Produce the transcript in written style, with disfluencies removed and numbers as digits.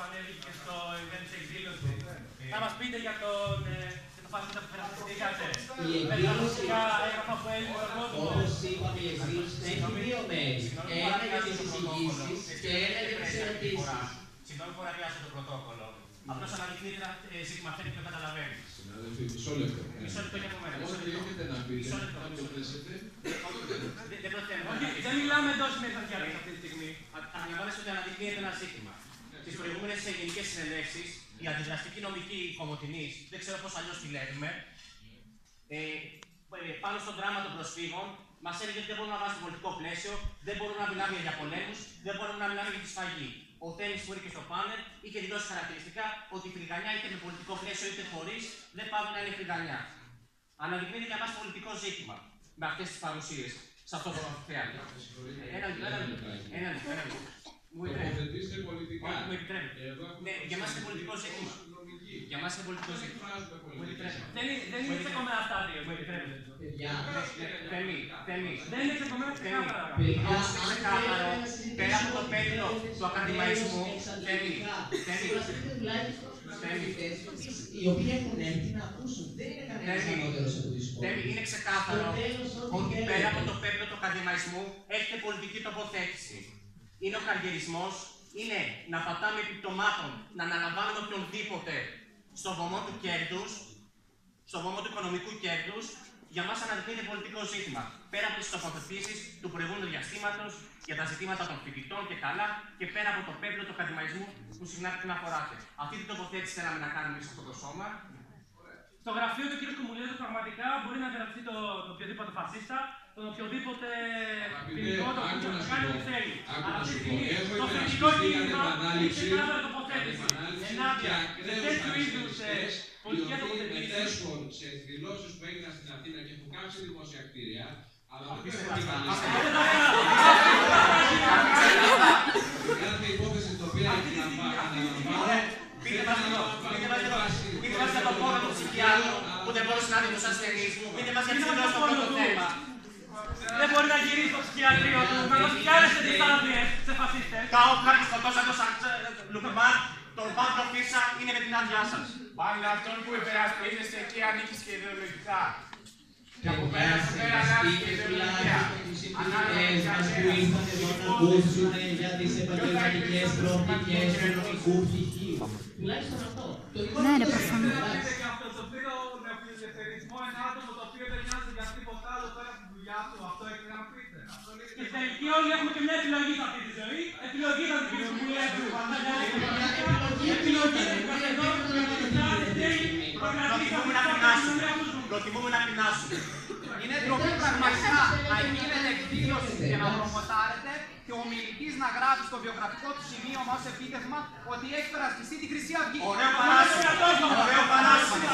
πανέλη και στο event της εκδήλωσης. Θα μας πείτε για το φάσμα που περαστηθήκατε. Η εκδήλωση, όπως είπαμε, η εκδήλωση έχει δύο μέρη. Ένα για τις εισηγήσεις και ένα για τις ερωτήσεις. Συγγνώμη που αγιάσω το πρωτόκολλο. Απλώς αναδεικνύεται ένα ζήτημα αυτό και το καταλαβαίνει. Συνάδελφοι, μισό λεπτό. Μισό λεπτό για μένα. Ό,τι έχετε να πείτε, θα το θέσετε. Δεν μιλάμε εντός ημέρας διάρκειας αυτή τη στιγμή. Αντιλαμβάνεστε ότι αναδεικνύεται ένα ζήτημα. Τις προηγούμενες γενικές συνελεύσεις, η αντιδραστική νομική κομωτινής, δεν ξέρω πώς αλλιώς τη λέμε, πάνω στο δράμα των προσφύγων, μας έλεγε ότι δεν μπορούμε να βάζουμε πολιτικό πλαίσιο, δεν μπορούμε να μιλάμε για πολέμους, δεν μπορούμε να μιλάμε για τη σφαγή. Ο Θέμης που ήρθε στο πάνελ είχε δηλώσει χαρακτηριστικά ότι η φρυγανιά είτε με πολιτικό πλαίσιο είτε χωρίς δεν πάει να είναι φρυγανιά. Αναδεικνύεται για μας πολιτικό ζήτημα με αυτές τις παρουσίες σε αυτό το θέατρο. Ένα λεπτό. Τοποθετήστε πολιτικά. Μου επιτρέπετε. Ναι, για μας είναι πολιτικό ζήτημα. Για μας είναι πολιτικό ζήτημα. Μου επιτρέπετε. Δεν είναι ξεκομμένα αυτά δύο. Μου επιτρέπετε. Θέμη. Δεν είναι ξεκομμένα ξεκάθαρα. Όσο ξεκάθαρο, πέρα από το πέτειο του ακαδημαϊκού, Θέμη. Οι οποίοι έχουν έρθει να ακούσουν. Δεν είναι κανένας ανώτερος από τη σχόλια. Είναι ξεκάθαρο ότι πέρα από το πέπλο του ακαδημαϊκού έχετε πολιτική τοποθέτηση. Είναι ο καριερισμός, είναι να πατάμε επιπτωμάτων, να αναλαμβάνουμε οποιονδήποτε στο βωμό του κέρδους, στο βωμό του οικονομικού κέρδους, για μας αναδεικνύεται πολιτικό ζήτημα. Πέρα από τις τοποθετήσεις του προηγούμενου διαστήματος, για τα ζητήματα των φοιτητών και καλά, και πέρα από το πέπλο του ακαδημαϊκού που συχνά την αφοράτε. Αυτή την τοποθέτηση θέλαμε να κάνουμε σε αυτό το σώμα. Στο γραφείο του κ. Κουμουλίδου πραγματικά μπορεί να γραφτεί τον οποιοδήποτε φασίστα, τον οποιοδήποτε ποινικό, το οποίο θα κάνει ό,τι θέλει. Αλλά αυτή τη στιγμή το θετικό κίνημα είναι ξεκάθαρα τοποθέτηση. Ενάντια σε τέτοιου είδους πολιτικές τοποθετήσεις. Μετέσχουν σε εκδηλώσεις που έγιναν στην Αθήνα και έχουν κάψει δημόσια κτίρια, αλλά δεν κάθε υπόθεση την οποία αναλαμβάνω. Πείτε μας για το πόνο του ψυχιάτρου που δεν μπορούσε να δει τους ασθενείς μου. Πείτε μας για τις δηλώσεις από αυτό το θέμα. Δεν μπορεί να γυρίσει στο ψυχιατρίο του, να δώσει κι άλλες αντιστάθειες σε φασίστες. Κάποιοι σκοτώσαν τον Λουκμάν, τον Παύλο Φίσα, είναι με την άδειά σας. Μάλλον αυτόν που υπερασπίζεστε εκεί ανήκεις και ιδεολογικά. Και από πέρα σε σπίτες τουλάχιστον τους συντηρητές μας που ήρθαν εδώ να ακούσουν για τις επαγγελματικές προοπτικές του νομικού πτυχίου. Τουλάχιστον αυτό. Ναι, ρε, προφανώς. Και αυτό το οποίο νεοφιλελευθερισμό είναι άτομο το οποίο δεν νοιάζει για τίποτα άλλο πέρα από τη δουλειά του. Αυτό έχει να πείτε. Και τελική όλοι έχουμε και μια επιλογή σε αυτή τη ζωή. Επιλογή θα την Κουμουλίδου. Προτιμούμε να πεινάσουμε. Είναι ντροπή πραγματικά να γίνεται εκδήλωση και να προμοτάρετε και ο μιλητής να γράφει στο βιογραφικό του σημείωμα ως επίτευγμα ότι έχει περασπιστεί τη Χρυσή Αυγή. Ωραίο παράσημο.